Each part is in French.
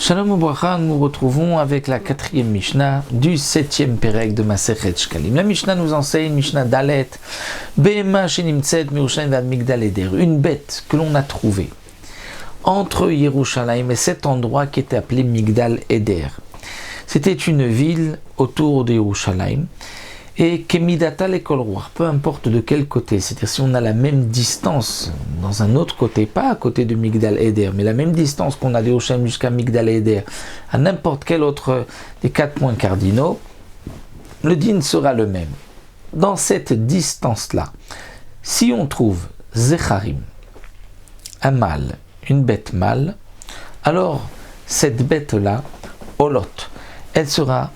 Shalom Ubracha, nous nous retrouvons avec la 4e Mishnah du 7e Perek de Masechet Shkalim. La Mishnah nous enseigne, Mishnah Dalet, Behema shenimtzet miYerushalayim v'ad Migdal Eder, une bête que l'on a trouvée entre Yerushalayim et cet endroit qui était appelé Migdal Eder. C'était une ville autour de Yerushalayim. Et Kemidata lekol ruach, peu importe de quel côté, c'est-à-dire si on a la même distance dans un autre côté, pas à côté de Migdal Eder, mais la même distance qu'on a de Yerushalayim jusqu'à Migdal Eder, à n'importe quel autre des 4 points cardinaux, le din sera le même. Dans cette distance-là, si on trouve Zecharim, un mâle, une bête mâle, alors cette bête-là, Olot, elle sera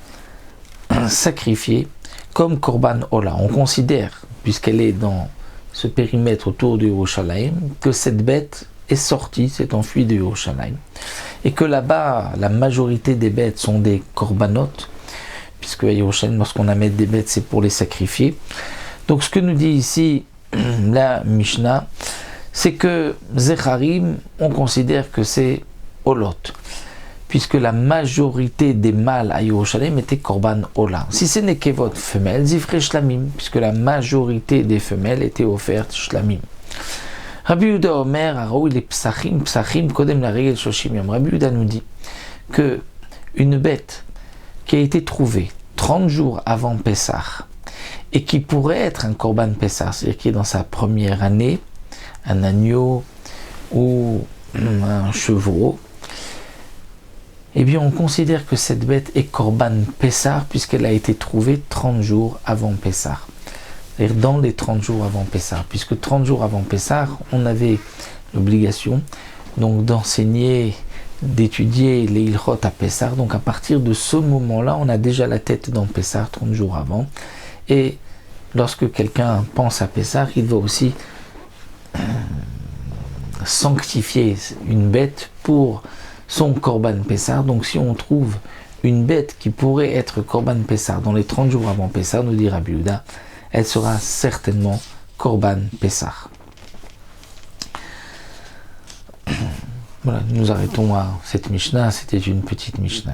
sacrifiée comme Korban Ola. On considère, puisqu'elle est dans ce périmètre autour de Yerushalayim, que cette bête est sortie, s'est enfuie de Yerushalayim. Et que là-bas, la majorité des bêtes sont des Korbanot, puisque à Yerushalayim, lorsqu'on amène des bêtes, c'est pour les sacrifier. Donc ce que nous dit ici la Mishnah, c'est que Zecharim, on considère que c'est Olot, puisque la majorité des mâles à Yerushalayim étaient Korban Ola. Si ce n'est Kevot femelle, Zifre Shlamim, puisque la majorité des femelles étaient offertes Shlamim. Rabbi Yehuda Omer, Araou il est Psachim, Psachim, Kodem la Regel Shoshim Yom. Rabbi Yehuda nous dit que une bête qui a été trouvée 30 jours avant Pessah, et qui pourrait être un Korban Pessah, c'est-à-dire qui est dans sa première année, un agneau ou un chevreau, eh bien on considère que cette bête est Korban Pessah puisqu'elle a été trouvée 30 jours avant Pessah. C'est-à-dire dans les 30 jours avant Pessah. Puisque 30 jours avant Pessah, on avait l'obligation donc d'enseigner, d'étudier les Ilchot à Pessah. Donc à partir de ce moment-là, on a déjà la tête dans Pessah 30 jours avant. Et lorsque quelqu'un pense à Pessah, il va aussi sanctifier une bête pour son Korban Pessah. Donc si on trouve une bête qui pourrait être Korban Pessah dans les 30 jours avant Pessah, nous dit Rabbi Yehuda, elle sera certainement Korban Pessah. Voilà, nous arrêtons à cette Mishnah, c'était une petite Mishnah.